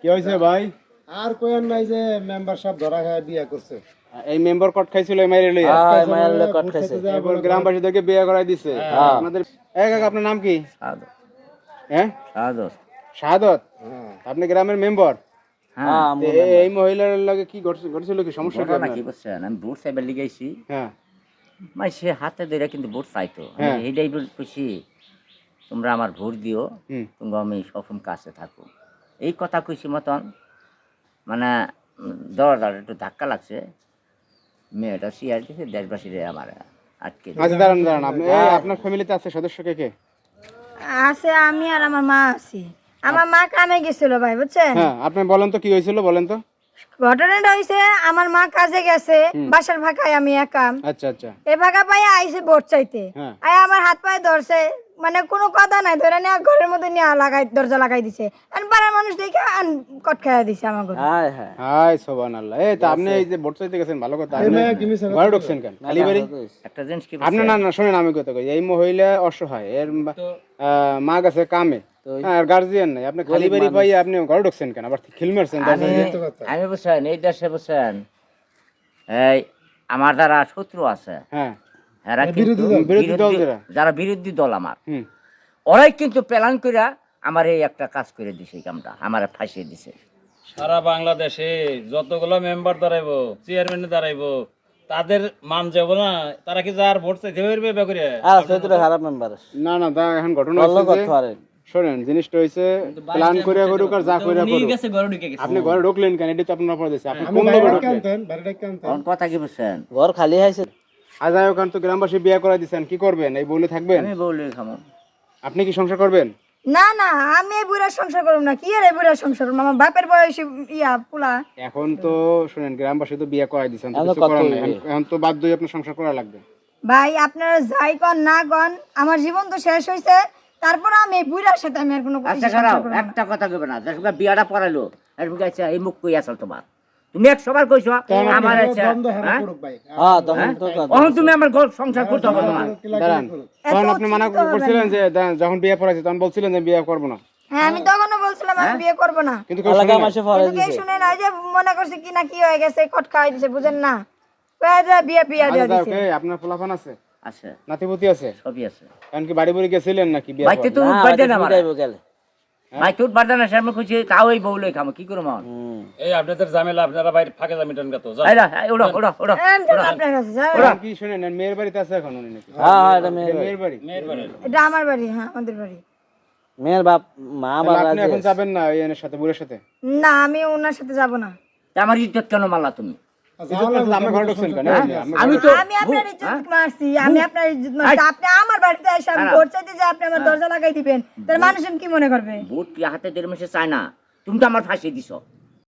কি হয়েছে ভাই? আর কোয়েন নাই যে মেম্বার সব ধরা খায় বিয়ে করছে। এই মেম্বার কট খাইছিল এই মাইরে লইয়া। হ্যাঁ মায়ের লোক কট খাইছে। এরপর গ্রামবাসীদেরকে বিয়ে করাই দিছে। আপনাদের কাকা আপনার নাম কি? সাদত হ্যাঁ সাদত শাহাদত। হ্যাঁ আপনি গ্রামের মেম্বার? হ্যাঁ এই মহিলার লাগে কি ঘটছিল কি সমস্যা কি ঘটনা আপনার? কি বুঝছেন আমি ভোট চাইবার লিগাইছি হ্যাঁ মাই সে হাতে ধরে কিন্তু ভোট চাইতো হ্যাঁ। আমি এইটাই বলছি তোমরা আমার ভোট দিও হুম। কিন্তু আমি সবসময় কাছে থাকো এই কথা কইছি মতন মানে দর একটু ধাক্কা লাগছে মেয়েটা শিয়ার দিয়েছে দেশবাসীরে আমার আটকে দিয়েছে। আচ্ছা দাঁড়ান আপনি আপনার ফ্যামিলিতে আছে সদস্য কে কে? আছে আমি আর আমার মা আছি। আমার মা কামে গেছিল ভাই বুঝছেন। হ্যাঁ আপনি বলেন তো কি হয়েছিল বলেন তো। ঘটনাটা হইছে আমার মা কাজে গেছে বাসার ফাঁকায় আমি একা আচ্ছা আচ্ছা এ ফাঁকা পাই আইসে ভোট চাইতে হ্যাঁ। আয় আমার হাত পায়ে ধরছে মানে কোনো কথা নাই ধরে নিয়ে ঘরের মধ্যে নিয়ে দরজা লাগাই দিছে আর পাড়ার মানুষ দেখে কট খাইয়া দিছে আমার ঘরে। হায় হায় হাই সুবহানাল্লাহ। এই তো আপনি এই যে ভোট চাইতে গেছেন ভালো কথা। আপনি ঘরে ঢুকছেন কেন খালি বাড়ি? একটা জিনিস কি আপনি না না শুনেন আমি কথা কই এই মহিলা অসহায় এর মা গেছে কামে আর গার্জিয়ান নাই আপনি খালি বাড়ি পাই আপনি ঘরে ঢুকছেন কেন আবার খিল মারছেন আমি বুঝছেন এই দেশে বুঝছেন এই আমার দ্বারা শত্রু আছে হ্যাঁ এরা কিন্তু বিরোধী দল যারা বিরোধী দল আমার হুম ওরাই কিন্তু প্ল্যান করে আমার এই একটা কাজ করে দিছে এই কামটা আমার ফাঁসিয়ে দিছে সারা বাংলাদেশে যতগুলো মেম্বার দাঁড়াইবো চেয়ারম্যান দাঁড়াইবো তাদের মান যাব না তারা কি যার ভোট চাইতে পারবে বেকরে আর সেটা খারাপ মেম্বার না না তা এখন ঘটনা হচ্ছে যে শোনেন জিনিসটা হইছে প্ল্যান করে করুক আর যা করে করুক আপনি ঘরে ঢুকলেন কেন এটা তো আপনার অপরাধ হইছে আপনি কোন লোভে ঢুকলেন? কোন কথা কি বুঝছেন ঘর খালি হয়েছে আজায় ওখান তো গ্রামবাসী বিয়ে করে দিচ্ছেন কি করবেন এই বলে থাকবেন? আমি বলি খামো আপনি কি সংসার করবেন? না না আমি এই বুড়ার সংসার করব না। কি আর এই বুড়ার সংসার করব? আমার বাপের বয়সী ইয়া পোলা। এখন তো শুনেন গ্রামবাসী তো বিয়ে করাই দিচ্ছেন তো কিছু করার নাই এখন তো বাধ্যই আপনার সংসার করা লাগবে। ভাই আপনারা যাই কন না কন আমার জীবন তো শেষ হইছে তারপর আমি এই বুড়ার সাথে আমি আর কোনো আচ্ছা খারাপ একটা কথা কইবে না দেখবা বিয়াটা পড়াইলো আর বুঝাইছে এই মুখ কই আসল তোমার তুমি 100 বার কইছো আমার আছে হ্যাঁ তখন তো এখন তুমি আমার ঘর সংসার করতে হবে তোমার দাঁড়ান তখন আপনি মানা করছিলেন যে যখন বিয়ে পড়াইছে তখন বলছিলেন যে বিয়ে করব না। হ্যাঁ আমি তখনও বলছিলাম আমি বিয়ে করব না কিন্তু এলাকা মাসে ফরে কিন্তু কেউ শুনে না যে মনে করছে কি না কি হয়ে গেছে কট খাওয়াই দিছে বুঝেন না কয়ে বিয়ে বিয়ে দিয়ে দিছে। আপনার পোলাপান আছে আছে নাতিপুতি আছে সবই আছে কারণ কি বাড়ি বাড়ি গেছিলেন নাকি বিয়ে ভাই তুই বাড়ি না আমার গেলে ভাই তুই বাড়ি না সামনে কইছি তাও এই বউলে খামো কি করব আমার এই আপনাদের ঝামেলা আপনারা বাইরে ফাঁকে জামিটান গেত আইলা ওড়া ওড়া ওড়া আপনার কাছে যাও। কি শুনেন মেয়ের বাড়িতে আছে এখন উনি নাকি? হ্যাঁ এটা মেয়ের বাড়ি এটা আমার বাড়ি হ্যাঁ আমাদের বাড়ি। মেয়ের বাপ মা বাবা আপনি এখন যাবেন না এই সাথে বুড়ের সাথে? না আমি ওনার সাথে যাব না। আমার ইজ্জত কেন মারলা তুমি আপনি ঘরে ঢুকছেন কেন? আমি তো আমি আপনার ইজ্জত মারছি আমি আপনার ইজ্জত মারছি আপনি আমার বাড়িতে এসে আমি ভোট চাইতে যে আপনি আমার দরজা লাগাই দিবেন তার মানুষ কি মনে করবে? ভোট কি হাতে দেড় মাসে চায় না তুমি তো আমার ফাঁসিয়ে দিছো